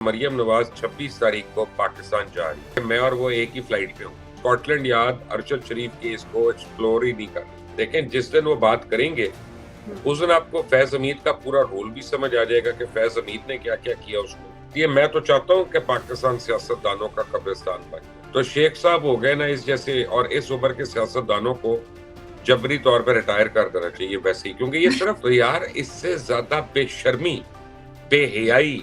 मरियम नवाज 26 तारीख को पाकिस्तान जा रही है। मैं और वो एक ही फ्लाइट पे हूँ। स्कॉटलैंड यार्ड अरशद शरीफ केस को एक्सप्लोर ही नहीं कर रही। लेकिन जिस दिन वो बात करेंगे उस दिन आपको फैज हमीद का पूरा रोल भी समझ आ जाएगा कि फैज हमीद ने क्या क्या किया उसको। ये मैं तो चाहता हूँ कि पाकिस्तान सियासतदानों का कब्रिस्तान बन जाए। तो शेख साहब हो गए ना इस जैसे, और इस उम्र के सियासतदानों को जबरी तौर पर रिटायर कर देना चाहिए वैसे ही, क्योंकि ये सिर्फ तो यार इससे ज्यादा बेशर्मी, बेहयाई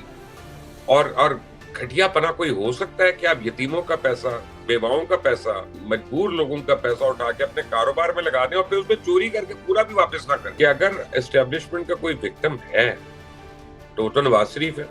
और घटियापना कोई हो सकता है कि आप यतीमों का पैसा, बेवाओं का पैसा, मजबूर लोगों का पैसा उठा के अपने कारोबार में लगा दें और फिर उसमें चोरी करके पूरा भी वापस ना करें। कि अगर एस्टेब्लिशमेंट का कोई विक्टिम है तो नवाज शरीफ है।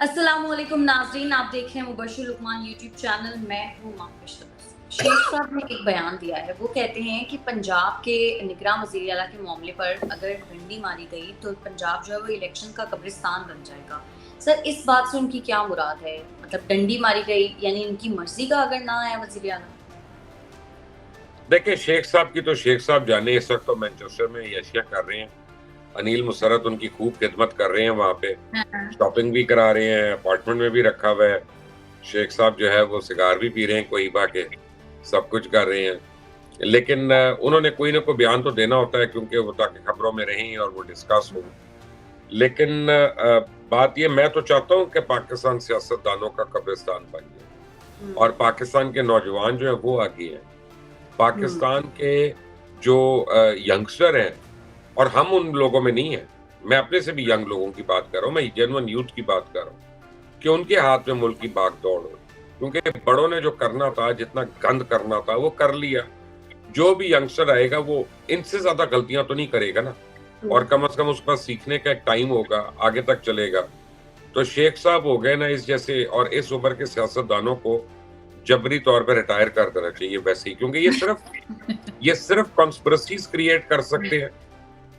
अस्सलाम वालेकुम नाज़रीन, आप देख रहे हैं मुबश्शिर लुकमान यूट्यूब चैनल। मैं हूँ माहविश। शेख साहब ने एक बयान दिया है। वो कहते हैं कि पंजाब के निगरान वज़ीर आला के मामले पर अगर डंडी मारी गई तो पंजाब जो है वो इलेक्शन का कब्रिस्तान बन जाएगा। सर, इस बात से उनकी क्या मुराद है? मतलब डंडी मारी गई यानी इनकी मर्जी का अगर ना आया वज़ीर आला? देखिए, शेख साहब की तो शेख साहब जाने, इस वक्त तो मैनचेस्टर में यशिया कर रहे हैं। अनिल मुसरत उनकी खूब खिदमत कर रहे हैं, वहाँ पे शॉपिंग भी करा रहे हैं, अपार्टमेंट में भी रखा हुआ है। शेख साहब जो है वो सिगार भी पी रहे हैं कोहिबा के, सब कुछ कर रहे हैं। लेकिन उन्होंने कोई ना कोई बयान तो देना होता है, क्योंकि वो ताकि खबरों में रहें और वो डिस्कस हो। लेकिन बात ये, मैं तो चाहता हूँ कि पाकिस्तान सियासतदानों का कब्रिस्तान बन जाए और पाकिस्तान के नौजवान जो है वो आगे हैं। पाकिस्तान के जो यंगस्टर हैं, और हम उन लोगों में नहीं है, मैं अपने से भी यंग लोगों की बात कर रहा हूँ, मैं जेन्युइन यूथ की बात कर रहा हूँ, कि उनके हाथ में मुल्क की भागदौड़ हो। क्योंकि बड़ों ने जो करना था, जितना गंद करना था वो कर लिया। जो भी यंगस्टर आएगा वो इनसे ज्यादा गलतियां तो नहीं करेगा ना, और कम से कम उस पर सीखने का एक टाइम होगा, आगे तक चलेगा। तो शेख साहब हो गए ना इस जैसे, और इस उम्र के सियासतदानों को जबरी तौर पर रिटायर कर देना चाहिए वैसे ही, क्योंकि ये सिर्फ कॉन्स्पिरेसीज क्रिएट कर सकते हैं,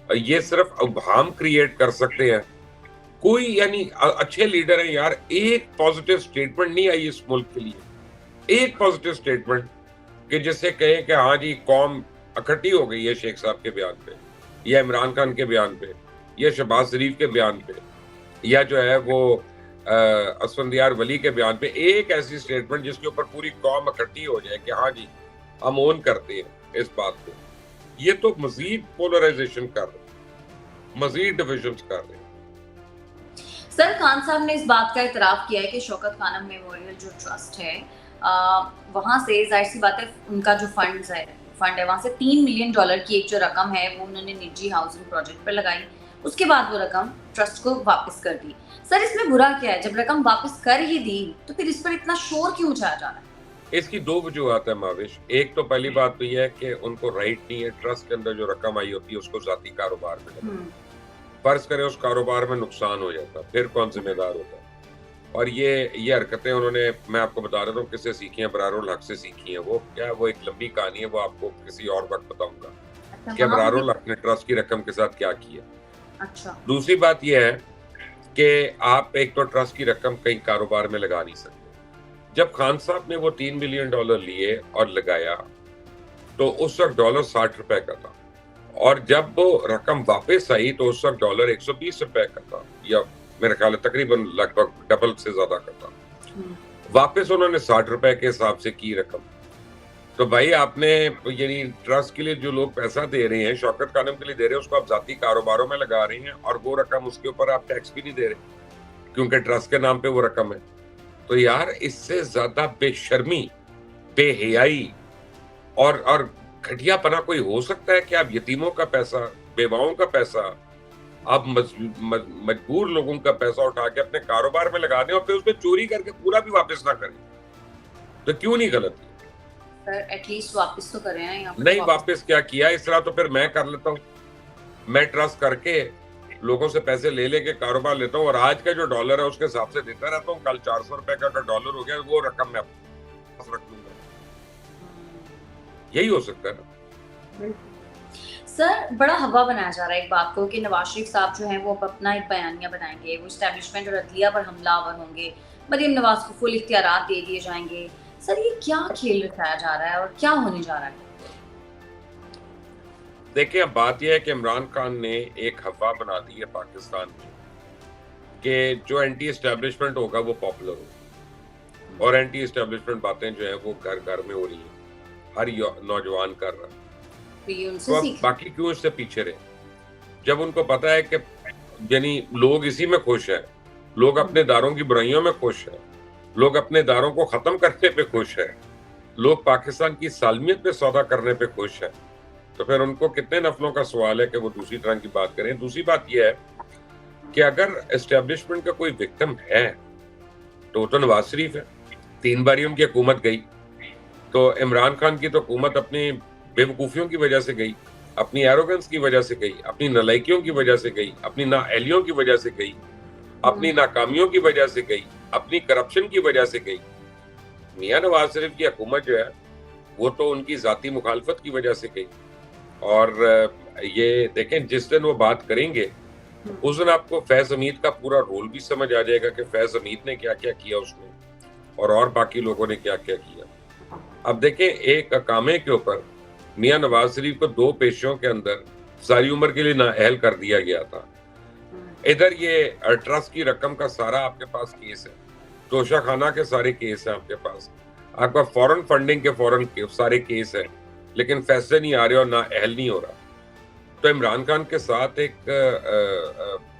ये सिर्फ अवहाम क्रिएट कर सकते हैं। कोई यानी अच्छे लीडर हैं यार, एक पॉजिटिव स्टेटमेंट नहीं आई इस मुल्क के लिए, एक पॉजिटिव स्टेटमेंट कि जिससे कहे कि हाँ जी कौम इकट्ठी हो गई है शेख साहब के बयान पे, या इमरान खान के बयान पे, या शहबाज शरीफ के बयान पे, या जो है वो असफंदियार वली के बयान पे। एक ऐसी स्टेटमेंट जिसके ऊपर पूरी कौम इकट्ठी हो जाए कि हाँ जी हम ओन करते हैं इस बात को। ये तो मजीद पोलराइजेशन कर रहे हैं, मजीद डिविजन्स कर रहे हैं। सर, खान साहब ने इस बात का इतराफ किया है कि शौकत खानम मेमोरियल जो ट्रस्ट है, वहाँ से जाहिर सी बात है उनका जो फंड है वहाँ से $3 मिलियन की एक जो रकम है वो उन्होंने निजी हाउसिंग प्रोजेक्ट पर लगाई। उसके बाद वो रकम ट्रस्ट को वापस कर दी। सर, इसमें बुरा क्या है? जब रकम वापस कर ही दी तो फिर इस पर इतना शोर क्यों मचाया जा रहा है? इसकी दो वजूहत है माविश। एक तो पहली बात तो यह है कि उनको राइट नहीं है ट्रस्ट के अंदर जो रकम आई होती है उसको जाती कारोबार में लगाना। फर्ज करें उस कारोबार में नुकसान हो जाता, फिर कौन जिम्मेदार होता? और ये हरकतें उन्होंने, मैं आपको बता रहा हूँ किससे सीखी हैं, बरारुल हक से सीखी हैं। वो क्या, वो एक लंबी कहानी है, वो आपको किसी और वक्त बताऊंगा कि बरारुल हक ने ट्रस्ट की रकम के साथ क्या किया। अच्छा। दूसरी बात यह है कि आप एक तो ट्रस्ट की रकम कहीं कारोबार में लगा नहीं सकते। जब खान साहब ने वो $3 मिलियन लिए और लगाया तो उस वक्त डॉलर 60 रुपए का था, और जब वो रकम वापस आई तो उस वक्त डॉलर 120 रुपए का था, या मेरे ख्याल है तकरीबन लगभग डबल से ज्यादा का था। वापस उन्होंने 60 रुपए के हिसाब से की रकम। तो भाई आपने यानी ट्रस्ट के लिए जो लोग पैसा दे रहे हैं, शौकत खानम के लिए दे रहे हैं, उसको आप जाती कारोबारों में लगा रहे हैं, और वो रकम उसके ऊपर आप टैक्स भी नहीं दे रहे क्योंकि ट्रस्ट के नाम पे वो रकम है। तो यार इससे ज्यादा बेशर्मी, बेहयाई और घटियापना कोई हो सकता है कि आप यतीमों का पैसा, बेवाओं का पैसा, आप मजबूर लोगों का पैसा उठा के अपने कारोबार में लगा दें और फिर उसमें चोरी करके पूरा भी वापस ना करें? तो क्यों नहीं गलत? सर, एटलीस्ट वापस तो करें ना। यहाँ नहीं, वापस क्या किया? इस तरह तो फिर मैं कर लेता हूँ, मैं ट्रस्ट करके लोगों से पैसे ले लेके कारोबार लेता हूँ, और आज का जो डॉलर है उसके हिसाब से देता रहता हूँ। कल 400 रुपए का डॉलर हो गया, वो रकम मैं पास रख लूंगा। यही हो सकता है ना। सर, बड़ा हवा बनाया जा रहा है एक बात को कि नवाज शरीफ साहब जो हैं वो अब अपना एक बयानिया बनाएंगे, वो एस्टेब्लिशमेंट और अदलिया पर हमलावर होंगे, मरियम नवाज को फुल इख्तियारात दे दिए जाएंगे। सर, ये क्या खेल रचाया जा रहा है और क्या होने जा रहा है? देखिए, अब बात यह है कि इमरान खान ने एक हवा बना दी है पाकिस्तान में कि जो एंटी एस्टेब्लिशमेंट होगा वो पॉपुलर होगा, और एंटी एस्टेब्लिशमेंट बातें जो है वो घर घर में हो रही है, हर नौजवान कर रहा है। तो अब बाकी क्यों इससे पीछे रहे, जब उनको पता है कि यानी लोग इसी में खुश है, लोग अपने दारों की बुराइयों में खुश है, लोग अपने दारों को खत्म करने पे खुश है, लोग पाकिस्तान की सालमियत पे सौदा करने पे खुश है, तो फिर उनको कितने नफलों का सवाल है कि वो दूसरी तरह की बात करें। दूसरी बात यह है कि अगर एस्टेब्लिशमेंट का कोई विक्टिम है तो नवाज शरीफ है। 3 बारी उनकी हुकूमत गई, तो इमरान खान की तो हुकूमत अपनी बेवकूफियों की वजह से गई, अपनी एरोगेंस की वजह से गई, अपनी नलायकियों की वजह से गई, अपनी नाअहलियों की वजह से गई, अपनी नाकामियों की वजह से गई, अपनी करप्शन की वजह से गई। मियां नवाज शरीफ की हुकूमत जो है वो तो उनकी जाती मुखालफत की वजह से गई। और ये देखें, जिस दिन वो बात करेंगे उस दिन आपको फैज हमीद का पूरा रोल भी समझ आ जाएगा कि फैज हमीद ने क्या क्या किया उसमें, और बाकी लोगों ने क्या क्या किया। अब देखें, एक अकामे के ऊपर मियां नवाज शरीफ को 2 पेशियों के अंदर सारी उम्र के लिए नाअहल कर दिया गया था। इधर ये ट्रस्ट की रकम का सारा आपके पास केस है, तोशाखाना के सारे केस हैं आपके पास, आपका फॉरेन फंडिंग के सारे केस है, लेकिन फैसले नहीं आ रहे और नाअहल नहीं हो रहा। तो इमरान खान के साथ एक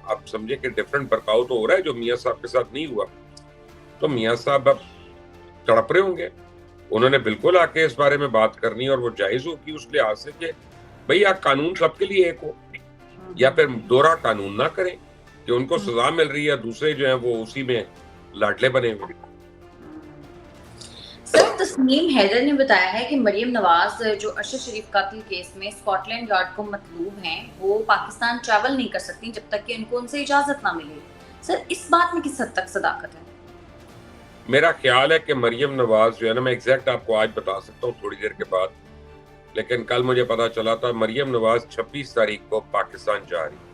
आप समझे कि डिफरेंट बर्ताव तो हो रहा है जो मियां साहब के साथ नहीं हुआ। तो मियां साहब अब तड़प रहे होंगे, उन्होंने बिल्कुल आके इस बारे में बात करनी, और वो जायज होगी उस लिहाज से कि भाई आप कानून सबके लिए एक हो, या फिर दोहरा कानून ना करें कि उनको सजा मिल रही है, दूसरे जो है वो उसी में लाडले बने हुए। सर, तस्नीम हैदर ने बताया है कि मरियम नवाज जो अरशद शरीफ कातिल केस में स्कॉटलैंड यार्ड को मतलूब हैं, वो पाकिस्तान ट्रैवल नहीं कर सकती जब तक कि उनको उनसे इजाजत ना मिले। सर, इस बात में किस हद तक सदाकत है? मेरा ख्याल है कि मरियम नवाज जो है ना, मैं एग्जैक्ट आपको आज बता सकता हूँ थोड़ी देर के बाद, लेकिन कल मुझे पता चला था मरियम नवाज 26 तारीख को पाकिस्तान जा रही है।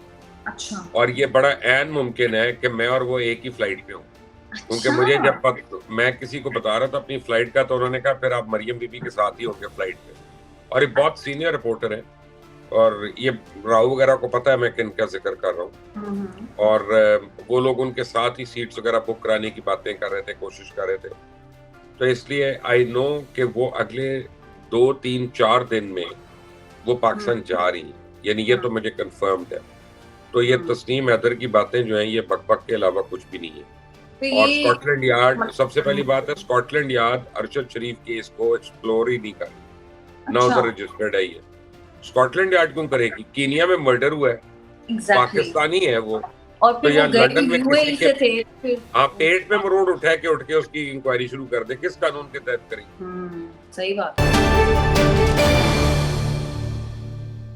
अच्छा। और ये बड़ा ऐन मुमकिन है कि मैं और वो एक ही फ्लाइट पे हूँ। क्योंकि मुझे जब मैं किसी को बता रहा था अपनी फ्लाइट का, तो उन्होंने कहा फिर आप मरियम बीबी के साथ ही होंगे फ्लाइट पे। और ये बहुत सीनियर रिपोर्टर है, और ये राव वगैरह को पता है मैं किन का जिक्र कर रहा हूँ, और वो लोग उनके साथ ही सीट्स वगैरह बुक कराने की बातें कर रहे थे, कोशिश कर रहे थे। तो इसलिए आई नो कि वो अगले 2, 3, 4 दिन में वो पाकिस्तान जा रही है, यानी ये तो मुझे कंफर्म्ड है। तो ये तस्नीम हैदर की बातें जो हैं ये बकबक के अलावा कुछ भी नहीं है। और स्कॉटलैंड यार्ड, सबसे पहली बात है, स्कॉटलैंड यार्ड अरशद शरीफ केस को एक्सप्लोर ही नहीं कर रही, ना उधर रजिस्टर्ड है। ये स्कॉटलैंड यार्ड क्यों करेगी? कीनिया में मर्डर हुआ है, पाकिस्तानी है वो, और तो यहाँ लंदन में किसी के पेट में मरोड़ उठ के उसकी इंक्वायरी शुरू कर दे, किस कानून के तहत करेगी? सही बात है।